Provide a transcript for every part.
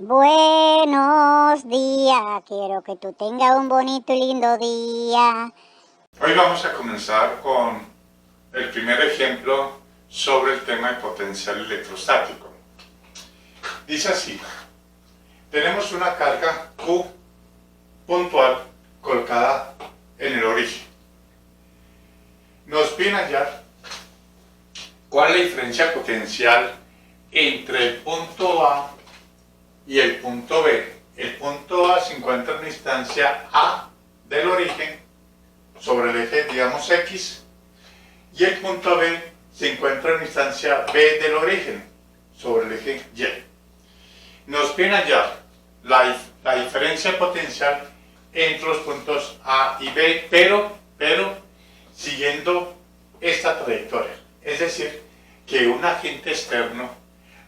Buenos días, quiero que tú tengas un bonito y lindo día. Hoy vamos a comenzar con el primer ejemplo sobre el tema de potencial electrostático. Dice así: tenemos una carga Q puntual colocada en el origen. Nos piden hallar cuál es la diferencia potencial entre el punto A y el punto B. El punto A se encuentra en una instancia A del origen sobre el eje, digamos, X, y el punto B se encuentra en una instancia B del origen sobre el eje Y. Nos piden hallar la diferencia potencial entre los puntos A y B, pero siguiendo esta trayectoria. Es decir, que un agente externo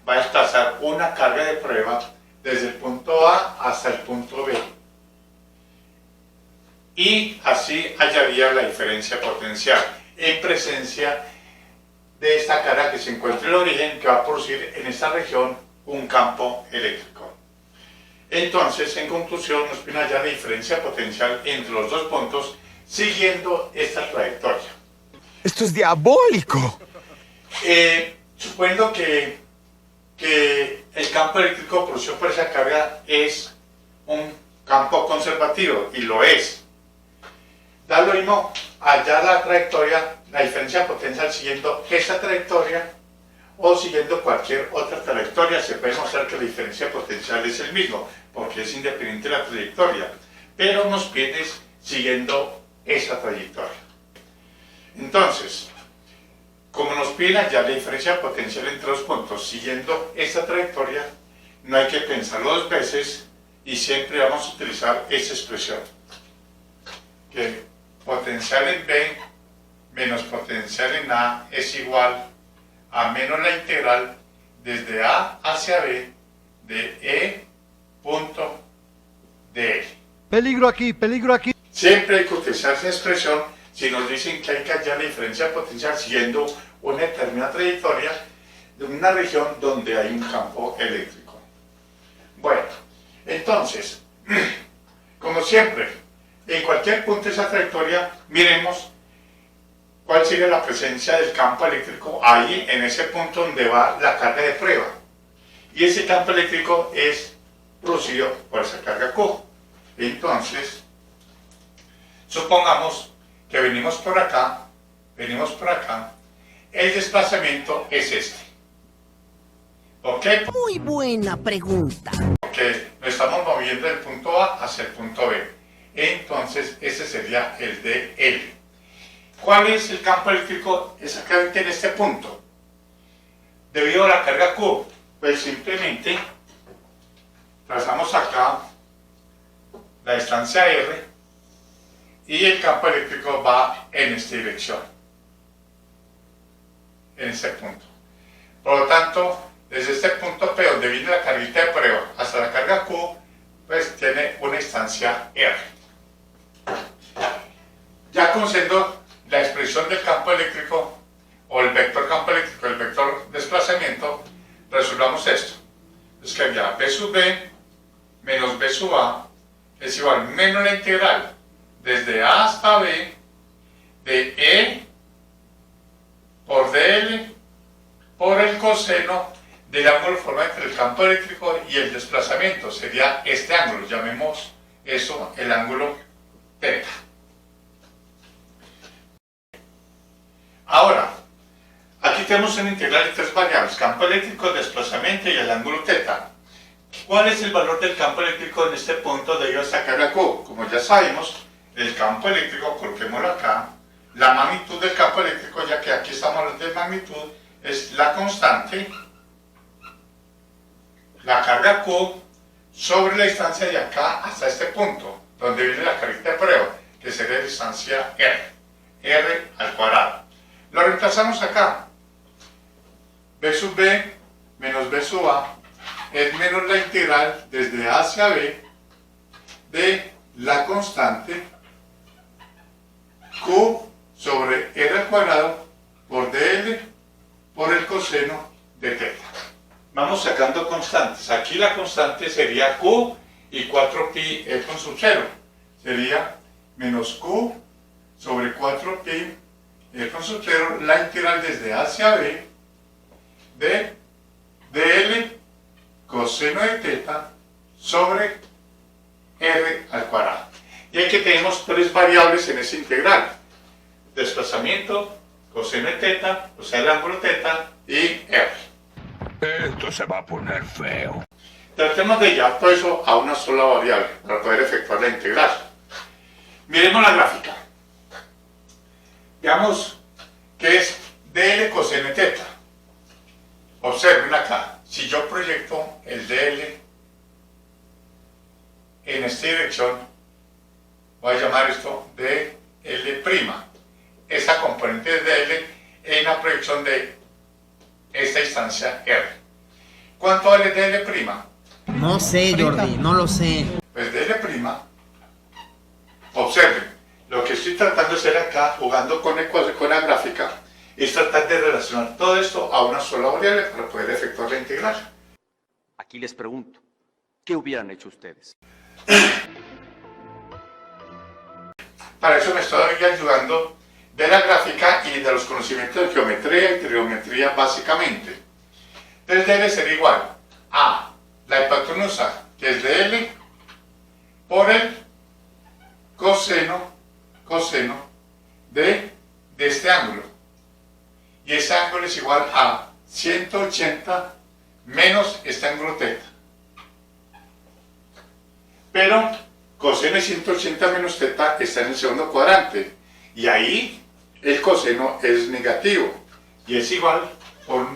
va a desplazar una carga de prueba desde el punto A hasta el punto B. Y así hallaría la diferencia potencial en presencia de esta carga que se encuentra en el origen, que va a producir en esta región un campo eléctrico. Entonces, en conclusión, nos piden hallar la diferencia potencial entre los dos puntos siguiendo esta trayectoria. ¡Esto es diabólico! Suponiendo que el campo eléctrico producido por esa carga es un campo conservativo, y lo es. Da lo mismo hallar la trayectoria, la diferencia potencial siguiendo esta trayectoria o siguiendo cualquier otra trayectoria. Se puede mostrar que la diferencia potencial es el mismo, porque es independiente de la trayectoria, pero nos piden siguiendo esa trayectoria. Entonces, como nos piden hallar la diferencia potencial entre los puntos siguiendo esta trayectoria, no hay que pensarlo dos veces y siempre vamos a utilizar esta expresión, que potencial en B menos potencial en A es igual a menos la integral desde A hacia B de E punto dl. Peligro aquí, peligro aquí. Siempre hay que utilizar esa expresión si nos dicen que hay que hallar la diferencia potencial siguiendo una determinada trayectoria de una región donde hay un campo eléctrico. Bueno, entonces, como siempre, en cualquier punto de esa trayectoria, miremos cuál sería la presencia del campo eléctrico ahí, en ese punto donde va la carga de prueba. Y ese campo eléctrico es producido por esa carga Q. Entonces, supongamos que venimos por acá, el desplazamiento es este. ¿Por qué? Muy buena pregunta. Porque nos estamos moviendo del punto A hacia el punto B. Entonces, ese sería el dl. ¿Cuál es el campo eléctrico exactamente en este punto? Debido a la carga Q, pues simplemente trazamos acá la distancia R y el campo eléctrico va en esta dirección, en este punto. Por lo tanto, desde este punto P, donde viene la carguita de prueba, hasta la carga Q, pues tiene una distancia R. Ya conociendo la expresión del campo eléctrico, o el vector campo eléctrico, el vector desplazamiento, resolvamos esto. Es que ya B sub B menos B sub A es igual menos la integral desde A hasta B de E por dl por el coseno del ángulo formado entre el campo eléctrico y el desplazamiento. Sería este ángulo, llamemos eso el ángulo θ. Ahora, aquí tenemos una integral de tres variables: campo eléctrico, desplazamiento y el ángulo θ. ¿Cuál es el valor del campo eléctrico en este punto debido a esta carga Q? Como ya sabemos, el campo eléctrico, coloquémoslo acá, la magnitud del campo eléctrico, ya que aquí estamos hablando de magnitud, es la constante, la carga Q, sobre la distancia de acá hasta este punto, donde viene la carita de prueba, que sería la distancia R al cuadrado. Lo reemplazamos acá. B sub B menos B sub A es menos la integral desde A hacia B de la constante Q sobre R al cuadrado por dl por el coseno de θ. vamos sacando constantes. Aquí la constante sería Q y 4pi e con sub 0. Sería menos Q sobre 4pi e con sub 0, la integral desde A hacia B de dl coseno de teta sobre r al cuadrado. Y aquí tenemos tres variables en esa integral: desplazamiento, coseno de teta, o sea el ángulo teta, y r. Esto se va a poner feo. Tratemos de llevar todo eso a una sola variable para poder efectuar la integral. Miremos la gráfica. Veamos que es dl coseno de teta. Observen acá, si yo proyecto el dl en esta dirección, voy a llamar esto dl'. Esta componente de dl en la proyección de esta instancia r. ¿Cuánto vale dl'? No sé, Jordi, no lo sé. Pues dl', observen, lo que estoy tratando de hacer acá, jugando con la gráfica, es tratar de relacionar todo esto a una sola variable para poder efectuar la integral. Aquí les pregunto, ¿qué hubieran hecho ustedes? Para eso me estoy ayudando de la gráfica y de los conocimientos de geometría y trigonometría básicamente. Entonces dl sería igual a la hipotenusa, que es dl, por el coseno de este ángulo. Y ese ángulo es igual a 180 menos este ángulo teta. Pero coseno de 180 menos teta está en el segundo cuadrante. Y ahí el coseno es negativo. Y es igual por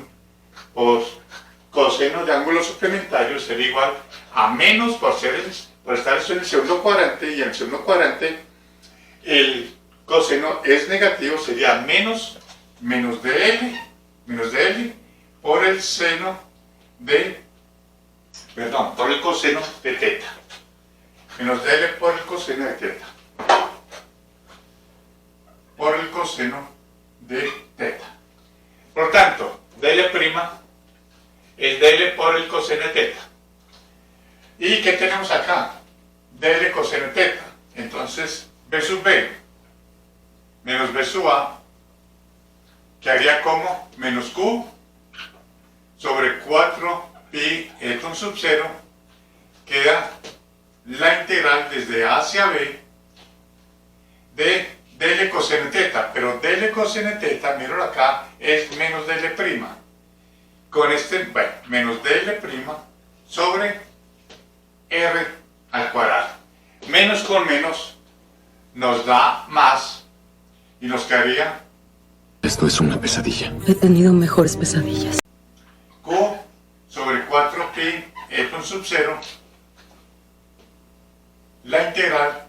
coseno de ángulo suplementario sería igual a menos por estar en el segundo cuadrante. Y en el segundo cuadrante el coseno es negativo, sería menos dl por el seno de, por el coseno de teta. Menos dl por el coseno de teta. Por el coseno de teta. Por tanto, dl' es dl por el coseno de teta. ¿Y qué tenemos acá? Dl coseno de teta. Entonces, b sub b menos b sub a quedaría como menos q sobre 4pi e con sub 0, queda la integral desde A hacia B de dl coseno de teta, pero dl coseno de teta, míralo acá, es menos dl'. Con este, bueno, menos dl' sobre r al cuadrado. Menos con menos nos da más y nos quedaría Esto es una pesadilla. He tenido mejores pesadillas. q sobre 4pi e con sub 0, la integral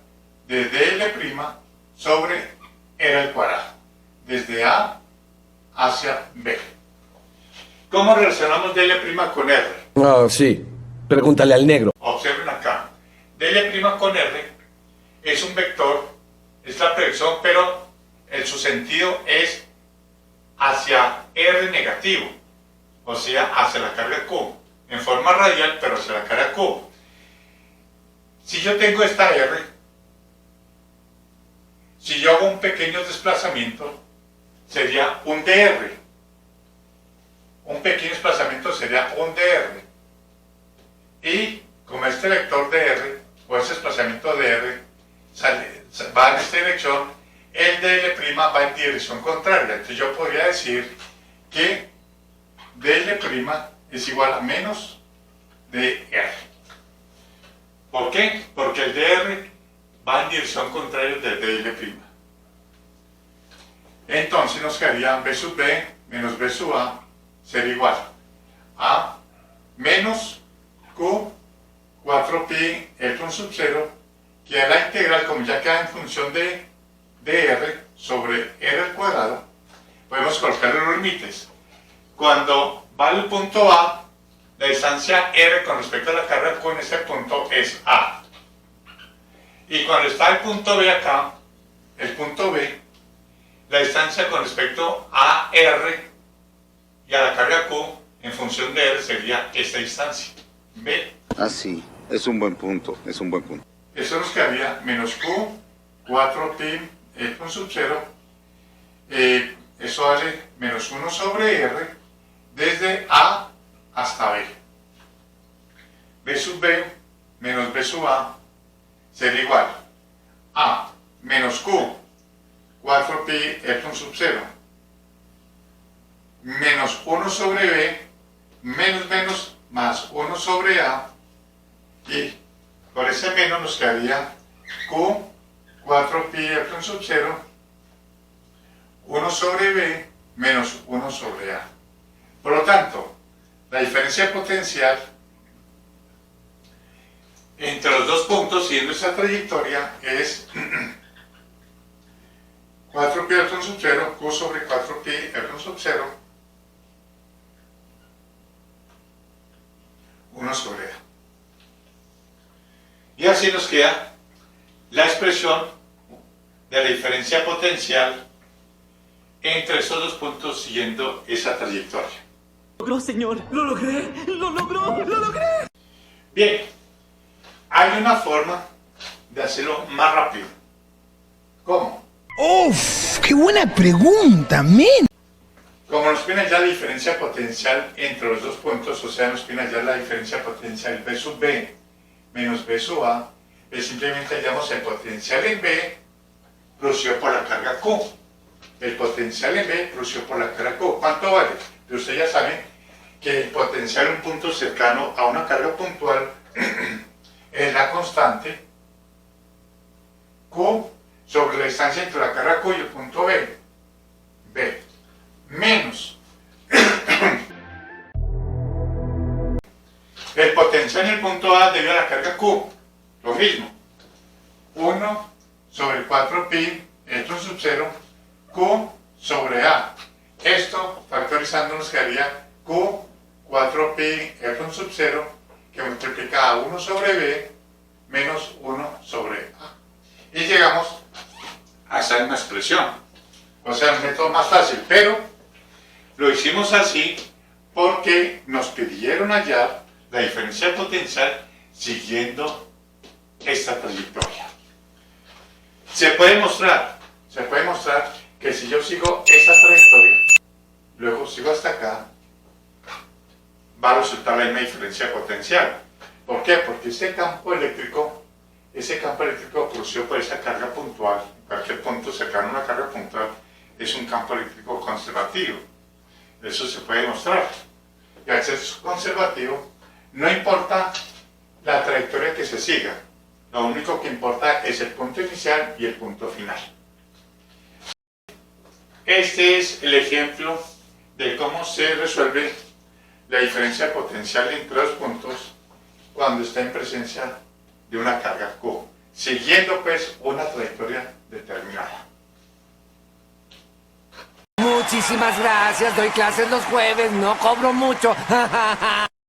de dl' sobre r al cuadrado, desde A hacia B. ¿Cómo relacionamos dl' con r? Ah, sí. Pregúntale al negro. Observen acá, dl' con r es un vector, es la proyección, pero su sentido es hacia r negativo, o sea, hacia la carga q, en forma radial, pero hacia la carga q. Si yo tengo esta r, si yo hago un pequeño desplazamiento, sería un dr. Un pequeño desplazamiento sería un dr. Y como este vector dr, o este desplazamiento dr, va en esta dirección, el dl' va en dirección contraria. Entonces yo podría decir que dl' es igual a menos dr. ¿Por qué? Porque el dr va en dirección contraria del dl'. Entonces nos quedaría b sub b menos b sub a sería igual a menos q 4pi e con sub 0, que es la integral, como ya queda en función de dr sobre r al cuadrado, podemos colocar los límites. Cuando va al punto A, la distancia r con respecto a la carga q en este punto es a. Y cuando está el punto B acá, el punto B, la distancia con respecto a r y a la carga q en función de R sería esta distancia, B. Ah, sí, es un buen punto, es un buen punto. Eso nos quedaría menos Q, 4pi, E con sub 0, eso vale menos 1 sobre R, desde A hasta B. B sub B menos B sub A sería igual a menos Q, 4pi, E con sub 0, menos 1 sobre B, menos más 1 sobre A, y por ese menos nos quedaría Q, 4pi, E con sub 0, 1 sobre B, menos 1 sobre A. Por lo tanto, la diferencia potencial entre los dos puntos siguiendo esta trayectoria es 4pi E con sub 0, Q sobre 4pi E con sub 0, 1 sobre A. Y así nos queda la expresión de la diferencia potencial entre esos dos puntos siguiendo esa trayectoria. ¡Lo logró, señor! ¡Lo logré! ¡Lo logró! ¡Lo logré! Bien, hay una forma de hacerlo más rápido. ¿Cómo? ¡Uf! ¡Qué buena pregunta, men! Como nos piden ya la diferencia potencial entre los dos puntos, o sea, nos piden ya la diferencia potencial B sub B menos B sub A, pues simplemente hallamos el potencial en B producido por la carga Q. El potencial en B producido por la carga Q. ¿Cuánto vale? Pues ustedes ya saben que el potencial en un punto cercano a una carga puntual es la constante Q sobre la distancia entre la carga Q y el punto B, menos el potencial en el punto A debido a la carga Q, lo mismo, 1 sobre 4pi, esto es sub 0, Q sobre A. Esto, factorizando, nos quedaría Q, 4pi, esto es sub 0, que multiplica a 1 sobre B, menos 1 sobre A. Y llegamos a esa misma expresión. O sea, el método más fácil, pero lo hicimos así porque nos pidieron hallar la diferencia potencial siguiendo esta trayectoria. Se puede mostrar que si yo sigo esta trayectoria, luego sigo hasta acá, va a resultar la misma diferencia potencial. ¿Por qué? Porque ese campo eléctrico producido por esa carga puntual, en cualquier punto cercano a una carga puntual, es un campo eléctrico conservativo. Eso se puede demostrar. Y al ser conservativo, no importa la trayectoria que se siga, lo único que importa es el punto inicial y el punto final. Este es el ejemplo de cómo se resuelve la diferencia potencial entre dos puntos cuando está en presencia de una carga Q, siguiendo pues una trayectoria determinada. Muchísimas gracias. Doy clases los jueves. No cobro mucho.